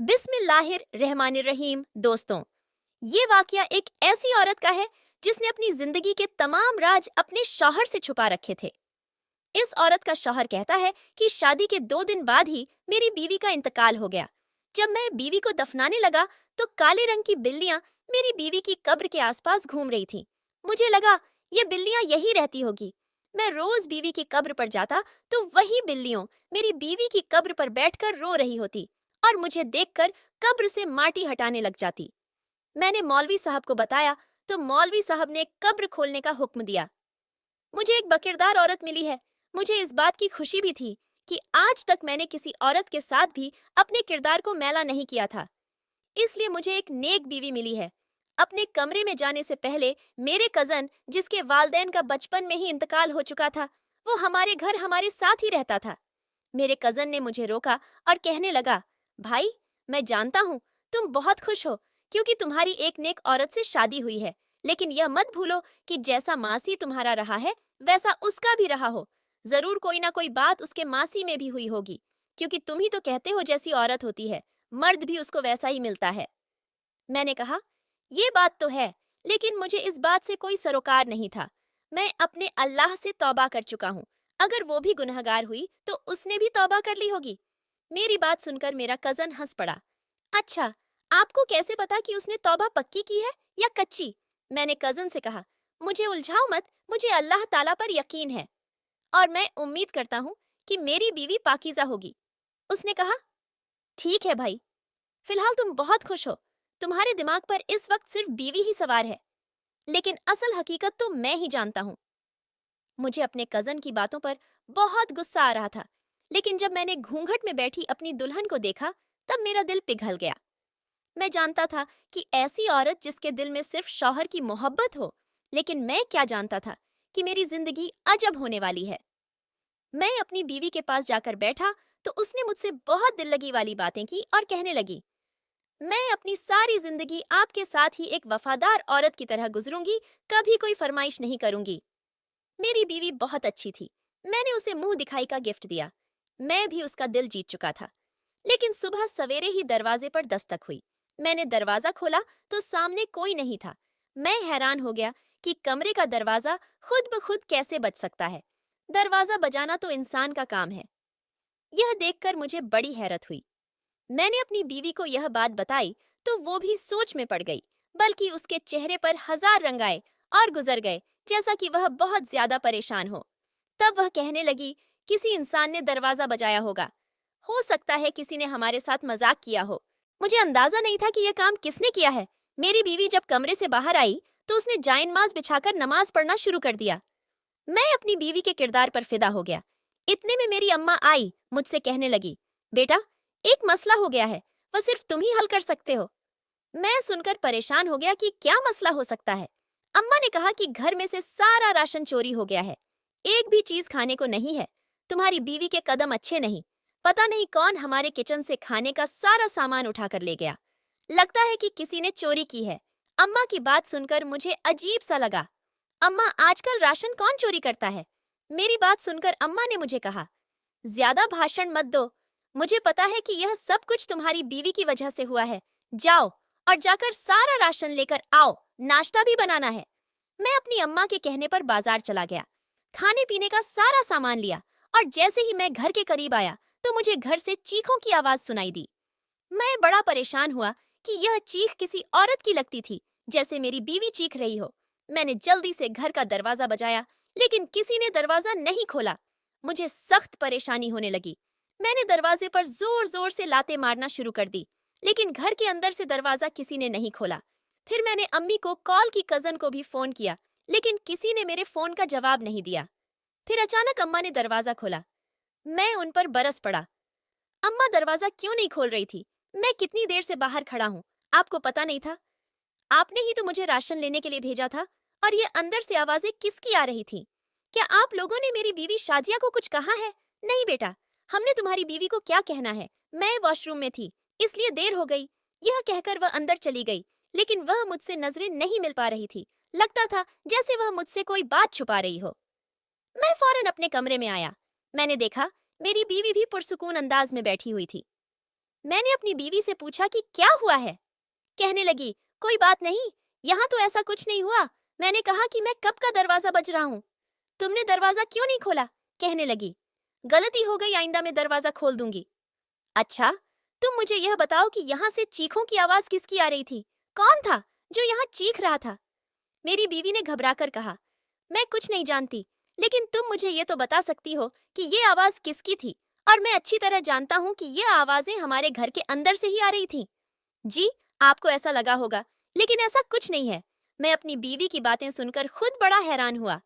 बिस्मिल्लाहिर्रहमानिर्रहीम। दोस्तों, ये वाकया एक ऐसी औरत का है जिसने अपनी जिंदगी के तमाम राज अपने शौहर से छुपा रखे थे। इस औरत का शौहर कहता है कि शादी के 2 दिन बाद ही मेरी बीवी का इंतकाल हो गया। जब मैं बीवी को दफनाने लगा तो काले रंग की बिल्लियां मेरी बीवी की कब्र के आसपास घूम रही थीं। मुझे लगा ये बिल्लियां यही रहती होगी। मैं रोज बीवी की कब्र पर जाता तो वही बिल्लियों मेरी बीवी की कब्र पर बैठकर रो रही होती और मुझे देखकर कब्र से माटी हटाने लग जाती। मैंने मौलवी साहब को बताया तो मौलवी साहब ने कब्र खोलने का हुक्म दिया। मुझे एक बकिरदार औरत मिली है। मुझे इस बात की खुशी भी थी कि आज तक मैंने किसी औरत के साथ भी अपने किरदार को मैला नहीं किया था। इसलिए मुझे एक नेक बीवी मिली है। अपने कमरे में जाने से पहले मेरे कजन, जिसके वालदैन का बचपन में ही इंतकाल हो चुका था, वो हमारे घर हमारे साथ ही रहता था। मेरे कजन ने मुझे रोका और कहने लगा, भाई, मैं जानता हूँ तुम बहुत खुश हो क्योंकि तुम्हारी एक नेक औरत से शादी हुई है, लेकिन यह मत भूलो कि जैसा मासी तुम्हारा रहा है वैसा उसका भी रहा हो। जरूर कोई ना कोई बात उसके मासी में भी हुई होगी, क्योंकि तुम ही तो कहते हो जैसी औरत होती है मर्द भी उसको वैसा ही मिलता है। मैंने कहा, ये बात तो है, लेकिन मुझे इस बात से कोई सरोकार नहीं था। मैं अपने अल्लाह से तौबा कर चुका हूँ। अगर वो भी गुनहगार हुई तो उसने भी तौबा कर ली होगी। मेरी बात सुनकर मेरा कजन हंस पड़ा। अच्छा, आपको कैसे पता कि उसने तौबा पक्की की है या कच्ची? मैंने कजन से कहा, मुझे उलझाओ मत, मुझे अल्लाह ताला पर यकीन है और मैं उम्मीद करता हूँ कि मेरी बीवी पाकीज़ा होगी। उसने कहा, ठीक है भाई, फिलहाल तुम बहुत खुश हो। तुम्हारे दिमाग पर इस वक्त सिर्फ बीवी ही सवार है, लेकिन असल हकीकत तो मैं ही जानता हूँ। मुझे अपने कजन की बातों पर बहुत गुस्सा आ रहा था, लेकिन जब मैंने घूंघट में बैठी अपनी दुल्हन को देखा तब मेरा दिल पिघल गया। मैं जानता था कि ऐसी औरत जिसके दिल में सिर्फ शौहर की मोहब्बत हो, लेकिन मैं क्या जानता था कि मेरी जिंदगी अजब होने वाली है। मैं अपनी बीवी के पास जाकर बैठा तो उसने मुझसे बहुत दिल लगी वाली बातें की और कहने लगी, मैं अपनी सारी जिंदगी आपके साथ ही एक वफादार औरत की तरह गुजरूंगी, कभी कोई फरमाइश नहीं करूंगी। मेरी बीवी बहुत अच्छी थी। मैंने उसे मुंह दिखाई का गिफ्ट दिया। मैं भी उसका दिल जीत चुका था। लेकिन सुबह सवेरे ही दरवाजे पर दस्तक हुई। मैंने दरवाजा खोला तो सामने कोई नहीं था। मैं हैरान हो गया कि कमरे का दरवाजा खुद ब खुद कैसे बज सकता है। दरवाजा बजाना तो इंसान का काम है। यह देखकर मुझे बड़ी हैरत हुई। मैंने अपनी बीवी को यह बात बताई तो वो भी सोच में पड़ गई, बल्कि उसके चेहरे पर हजार रंग आए और गुजर गए, जैसा कि वह बहुत ज्यादा परेशान हो। तब वह कहने लगी, किसी इंसान ने दरवाजा बजाया होगा। हो सकता है किसी ने हमारे साथ मजाक किया हो। मुझे अंदाजा नहीं था कि यह काम किसने किया है। मेरी बीवी जब कमरे से बाहर आई तो उसने जायनमाज बिछाकर नमाज पढ़ना शुरू कर दिया। मैं अपनी बीवी के किरदार पर फिदा हो गया। इतने में मेरी अम्मा आई, मुझसे कहने लगी, बेटा, एक मसला हो गया है, वह सिर्फ तुम ही हल कर सकते हो। मैं सुनकर परेशान हो गया कि क्या मसला हो सकता है। अम्मा ने कहा कि घर में से सारा राशन चोरी हो गया है, एक भी चीज खाने को नहीं है। तुम्हारी बीवी के कदम अच्छे नहीं। पता नहीं कौन हमारे किचन से खाने का सारा सामान उठा कर ले गया। लगता है कि किसी ने चोरी की है। अम्मा की बात सुनकर मुझे अजीब सा लगा। अम्मा, आजकल राशन कौन चोरी करता है? मेरी बात सुनकर अम्मा ने मुझे कहा, ज्यादा भाषण मत दो। मुझे पता है कि यह सब कुछ तुम्हारी बीवी की वजह से हुआ है। जाओ और जाकर सारा राशन लेकर आओ, नाश्ता भी बनाना है। मैं अपनी अम्मा के कहने पर बाजार चला गया। खाने पीने का सारा सामान लिया और जैसे ही मैं घर के करीब आया तो मुझे घर से चीखों की आवाज सुनाई दी। मैं बड़ा परेशान हुआ कि यह चीख किसी औरत की लगती थी, जैसे मेरी बीवी चीख रही हो। मैंने जल्दी से घर का दरवाजा बजाया, लेकिन किसी ने दरवाजा नहीं खोला। मुझे सख्त परेशानी होने लगी। मैंने दरवाजे पर जोर जोर से लाते मारना शुरू कर दी, लेकिन घर के अंदर से दरवाजा किसी ने नहीं खोला। फिर मैंने अम्मी को कॉल की, कजन को भी फोन किया, लेकिन किसी ने मेरे फोन का जवाब नहीं दिया। फिर अचानक अम्मा ने दरवाजा खोला। मैं उन पर बरस पड़ा। अम्मा, दरवाजा क्यों नहीं खोल रही थी? मैं कितनी देर से बाहर खड़ा हूँ, आपको पता नहीं था? आपने ही तो मुझे राशन लेने के लिए भेजा था। और ये अंदर से आवाजें किसकी आ रही थी? क्या आप लोगों ने मेरी बीवी शाजिया को कुछ कहा है? नहीं बेटा, हमने तुम्हारी बीवी को क्या कहना है। मैं वॉशरूम में थी, इसलिए देर हो गई। यह कहकर वह अंदर चली गई, लेकिन वह मुझसे नजरें नहीं मिल पा रही थी। लगता था जैसे वह मुझसे कोई बात छुपा रही हो। मैं फौरन अपने कमरे में आया। मैंने देखा मेरी बीवी भी पुरसुकून अंदाज में बैठी हुई थी। मैंने अपनी बीवी से पूछा कि क्या हुआ है। कहने लगी, कोई बात नहीं, यहाँ तो ऐसा कुछ नहीं हुआ। मैंने कहा कि मैं कब का दरवाजा बज रहा हूँ, तुमने दरवाजा क्यों नहीं खोला। कहने लगी, गलती हो गई, आइंदा मैं दरवाजा खोल दूंगी। अच्छा, तुम मुझे यह बताओ कि यहाँ से चीखों की आवाज किसकी आ रही थी? कौन था जो यहाँ चीख रहा था? मेरी बीवी ने घबराकर कहा, मैं कुछ नहीं जानती, लेकिन तुम मुझे ये तो बता सकती हो कि ये आवाज किसकी थी, और मैं अच्छी तरह जानता हूँ कि ये आवाजें हमारे घर के अंदर से ही आ रही थीं। जी, आपको ऐसा लगा होगा, लेकिन ऐसा कुछ नहीं है। मैं अपनी बीवी की बातें सुनकर खुद बड़ा हैरान हुआ।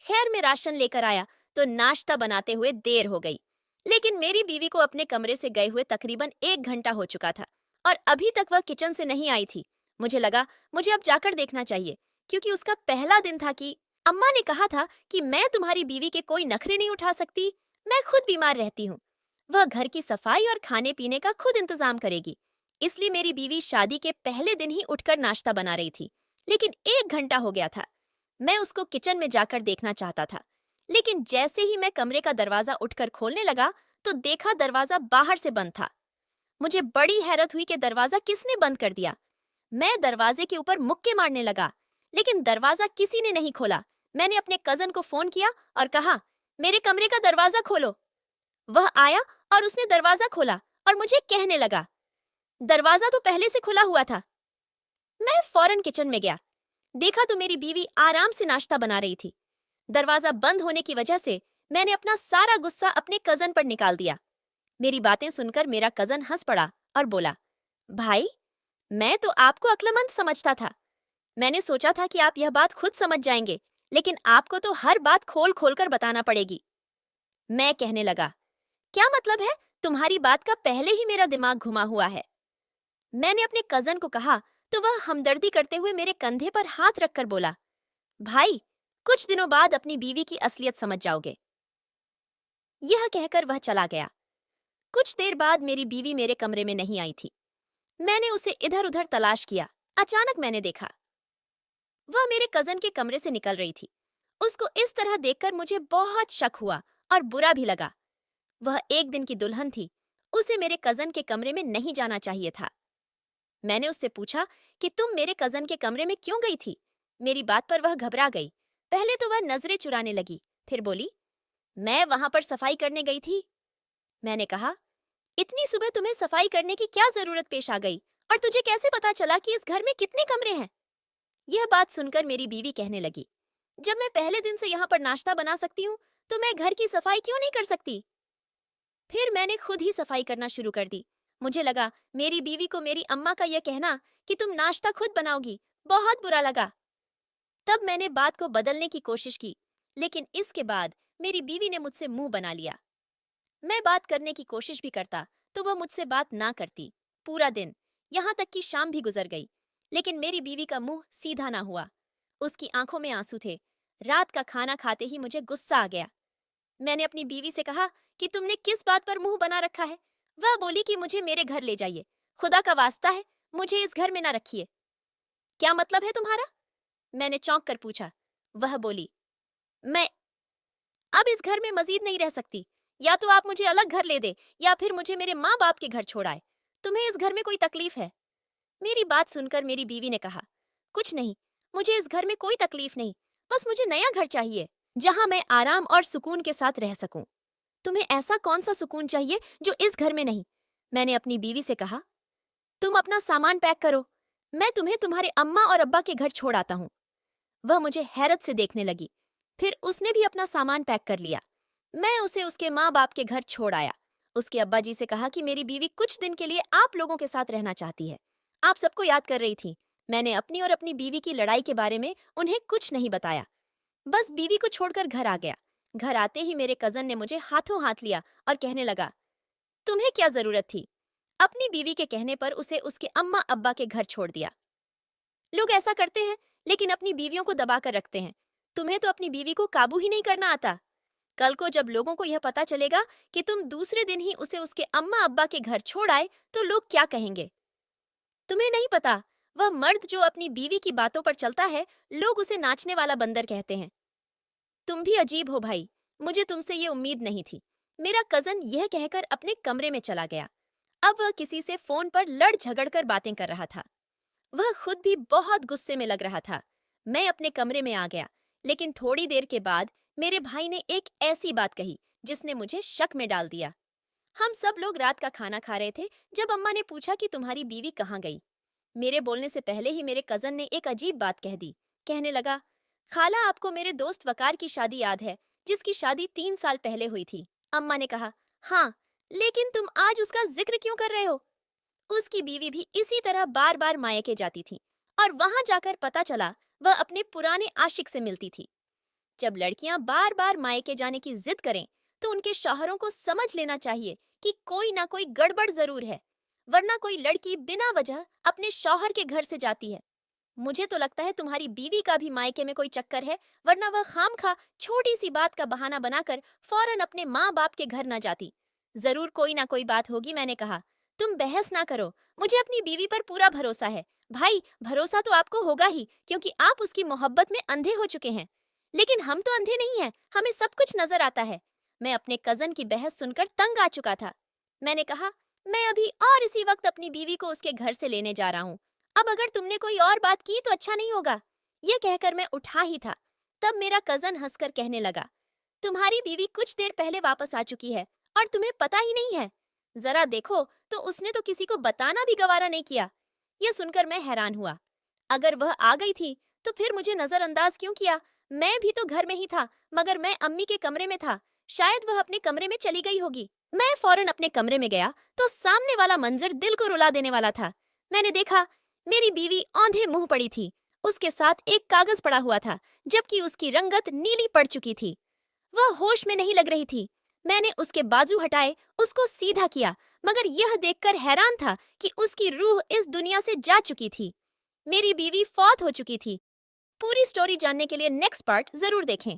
खैर, मैं राशन लेकर आया तो नाश्ता बनाते हुए देर हो गई, लेकिन मेरी बीवी को अपने कमरे से गए हुए तकरीबन 1 घंटा हो चुका था और अभी तक वह किचन से नहीं आई थी। मुझे लगा मुझे अब जाकर देखना चाहिए, क्योंकि उसका पहला दिन था कि अम्मा ने कहा था कि मैं तुम्हारी बीवी के कोई नखरे नहीं उठा सकती, मैं खुद बीमार रहती हूँ। वह घर की सफाई और खाने पीने का खुद इंतजाम करेगी। इसलिए मेरी बीवी शादी के पहले दिन ही उठकर नाश्ता बना रही थी, लेकिन 1 घंटा हो गया था। मैं उसको किचन में जाकर देखना चाहता था, लेकिन जैसे ही मैं कमरे का दरवाजा उठकर खोलने लगा तो देखा दरवाजा बाहर से बंद था। मुझे बड़ी हैरत हुई कि दरवाजा किसने बंद कर दिया। मैं दरवाजे के ऊपर मुक्के मारने लगा, लेकिन दरवाजा किसी ने नहीं खोला। मैंने अपने कजन को फोन किया और कहा, मेरे कमरे का दरवाजा खोलो। वह आया और उसने दरवाजा खोला और मुझे कहने लगा, दरवाजा तो पहले से खुला हुआ था। मैं फौरन किचन में गया, देखा तो मेरी बीवी आराम से नाश्ता बना रही थी। दरवाजा बंद होने की वजह से मैंने अपना सारा गुस्सा अपने कजन पर निकाल दिया। मेरी बातें सुनकर मेरा कजन हंस पड़ा और बोला, भाई, मैं तो आपको अक्लमंद समझता था। मैंने सोचा था कि आप यह बात खुद समझ जाएंगे, लेकिन आपको तो हर बात खोल खोल कर बताना पड़ेगी। मैं कहने लगा, क्या मतलब है? तुम्हारी बात का पहले ही मेरा दिमाग घुमा हुआ है। मैंने अपने कजन को कहा तो वह हमदर्दी करते हुए मेरे कंधे पर हाथ रखकर बोला, भाई, कुछ दिनों बाद अपनी बीवी की असलियत समझ जाओगे। यह कहकर वह चला गया। कुछ देर बाद मेरी बीवी मेरे कमरे में नहीं आई थी। मैंने उसे इधर उधर तलाश किया। अचानक मैंने देखा वह मेरे कजन के कमरे से निकल रही थी। उसको इस तरह देखकर मुझे बहुत शक हुआ और बुरा भी लगा। वह एक दिन की दुल्हन थी, उसे मेरे कजन के कमरे में नहीं जाना चाहिए था। मैंने उससे पूछा कि तुम मेरे कजन के कमरे में क्यों गई थी? मेरी बात पर वह घबरा गई। पहले तो वह नजरें चुराने लगी, फिर बोली, मैं वहां पर सफाई करने गई थी। मैंने कहा, इतनी सुबह तुम्हें सफाई करने की क्या जरूरत पेश आ गई, और तुझे कैसे पता चला कि इस घर में कितने कमरे हैं? यह बात सुनकर मेरी बीवी कहने लगी, जब मैं पहले दिन से यहाँ पर नाश्ता बना सकती हूँ तो मैं घर की सफाई क्यों नहीं कर सकती? फिर मैंने खुद ही सफाई करना शुरू कर दी। मुझे लगा मेरी बीवी को मेरी अम्मा का यह कहना कि तुम नाश्ता खुद बनाओगी बहुत बुरा लगा। तब मैंने बात को बदलने की कोशिश की, लेकिन इसके बाद मेरी बीवी ने मुझसे मुंह बना लिया। मैं बात करने की कोशिश भी करता तो वह मुझसे बात ना करती। पूरा दिन, यहाँ तक कि शाम भी गुजर गई, लेकिन मेरी बीवी का मुंह सीधा ना हुआ। उसकी आंखों में आंसू थे। रात का खाना खाते ही मुझे गुस्सा आ गया। मैंने अपनी बीवी से कहा कि तुमने किस बात पर मुंह बना रखा है? वह बोली कि मुझे मेरे घर ले जाइए, खुदा का वास्ता है, मुझे इस घर में ना रखिए। क्या मतलब है तुम्हारा? मैंने चौंक कर पूछा। वह बोली, मैं अब इस घर में मजीद नहीं रह सकती। या तो आप मुझे अलग घर ले दे या फिर मुझे मेरे माँ बाप के घर छोड़ाए। तुम्हें इस घर में कोई तकलीफ है? मेरी बात सुनकर मेरी बीवी ने कहा, कुछ नहीं, मुझे इस घर में कोई तकलीफ नहीं, बस मुझे नया घर चाहिए जहां मैं आराम और सुकून के साथ रह सकूं। तुम्हें ऐसा कौन सा सुकून चाहिए जो इस घर में नहीं? मैंने अपनी बीवी से कहा, तुम अपना सामान पैक करो, मैं तुम्हें तुम्हारे अम्मा और अब्बा के घर छोड़ आता हूँ। वह मुझे हैरत से देखने लगी। फिर उसने भी अपना सामान पैक कर लिया। मैं उसे उसके माँ बाप के घर छोड़ आया। उसके अब्बा जी से कहा कि मेरी बीवी कुछ दिन के लिए आप लोगों के साथ रहना चाहती है। आप सबको याद कर रही थी। मैंने अपनी और अपनी बीवी की लड़ाई के बारे में उन्हें कुछ नहीं बताया, बस बीवी को छोड़कर घर आ गया। घर आते ही मेरे कजन ने मुझे हाथों हाथ लिया और कहने लगा, तुम्हें क्या जरूरत थी? अपनी बीवी के कहने पर उसे उसके अम्मा अब्बा के घर छोड़ दिया। लोग ऐसा करते हैं, लेकिन अपनी बीवियों को दबा कर रखते हैं। तुम्हें तो अपनी बीवी को काबू ही नहीं करना आता। कल को जब लोगों को यह पता चलेगा कि तुम दूसरे दिन ही उसे उसके अम्मा अब्बा के घर छोड़ आए तो लोग क्या कहेंगे? तुम्हें नहीं पता, वह मर्द जो अपनी बीवी की बातों पर चलता है, लोग उसे नाचने वाला बंदर कहते हैं। तुम भी अजीब हो भाई, मुझे तुमसे ये उम्मीद नहीं थी। मेरा कजन यह कहकर अपने कमरे में चला गया। अब वह किसी से फोन पर लड़ झगड़ कर बातें कर रहा था। वह खुद भी बहुत गुस्से में लग रहा था। मैं अपने कमरे में आ गया, लेकिन थोड़ी देर के बाद मेरे भाई ने एक ऐसी बात कही जिसने मुझे शक में डाल दिया। हम सब लोग रात का खाना खा रहे थे जब अम्मा ने पूछा कि तुम्हारी बीवी कहाँ गई। मेरे बोलने से पहले ही मेरे कजन ने एक अजीब बात कह दी। कहने लगा, खाला आपको मेरे दोस्त वकार की शादी याद है, जिसकी शादी 3 साल पहले हुई थी। अम्मा ने कहा, हाँ, लेकिन तुम आज उसका जिक्र क्यों कर रहे हो? उसकी बीवी भी इसी तरह बार बार मायके जाती थी और वहां जाकर पता चला वह अपने पुराने आशिक से मिलती थी। जब लड़कियां बार बार मायके जाने की जिद करें तो उनके शौहरों को समझ लेना चाहिए कि कोई ना कोई गड़बड़ जरूर है, वरना कोई लड़की बिना वजह अपने शौहर के घर से जाती है। मुझे तो लगता है तुम्हारी बीवी का भी मायके में कोई चक्कर है, वरना वह खामखा छोटी सी बात का बहाना बनाकर फौरन अपने माँ बाप के घर न जाती। जरूर कोई ना कोई बात होगी, मैंने कहा। तुम बहस ना करो, मुझे अपनी बीवी पर पूरा भरोसा है। भाई, भरोसा तो आपको होगा ही, क्योंकि आप उसकी मोहब्बत में अंधे हो चुके हैं। लेकिन हम तो अंधे नहीं हैं, हमें सब कुछ नजर आता है। मैं अपने कजन की बहस सुनकर तंग आ चुका था। मैंने कहा, मैं अभी और इसी वक्त अपनी बीवी को उसके घर से लेने जा रहा हूँ। अब अगर तुमने कोई और बात की तो अच्छा नहीं होगा। यह कहकर मैं उठा ही था, तब मेरा कजन हंसकर कहने लगा, तुम्हारी बीवी कुछ देर पहले वापस आ चुकी है और तुम्हें पता ही नहीं है। जरा देखो तो उसने तो किसी को बताना भी गवारा नहीं किया। यह सुनकर मैं हैरान हुआ। अगर वह आ गई थी तो फिर मुझे नजरअंदाज क्यों किया? मैं भी तो घर में ही था, मगर मैं अम्मी के कमरे में था। शायद वह अपने कमरे में चली गई होगी। मैं फौरन अपने कमरे में गया तो सामने वाला मंजर दिल को रुला देने वाला था। मैंने देखा, मेरी बीवी औंधे मुंह पड़ी थी। उसके साथ एक कागज पड़ा हुआ था, जबकि उसकी रंगत नीली पड़ चुकी थी। वह होश में नहीं लग रही थी। मैंने उसके बाजू हटाए, उसको सीधा किया, मगर यह देखकर हैरान था कि उसकी रूह इस दुनिया से जा चुकी थी। मेरी बीवी फौत हो चुकी थी। पूरी स्टोरी जानने के लिए नेक्स्ट पार्ट जरूर देखें।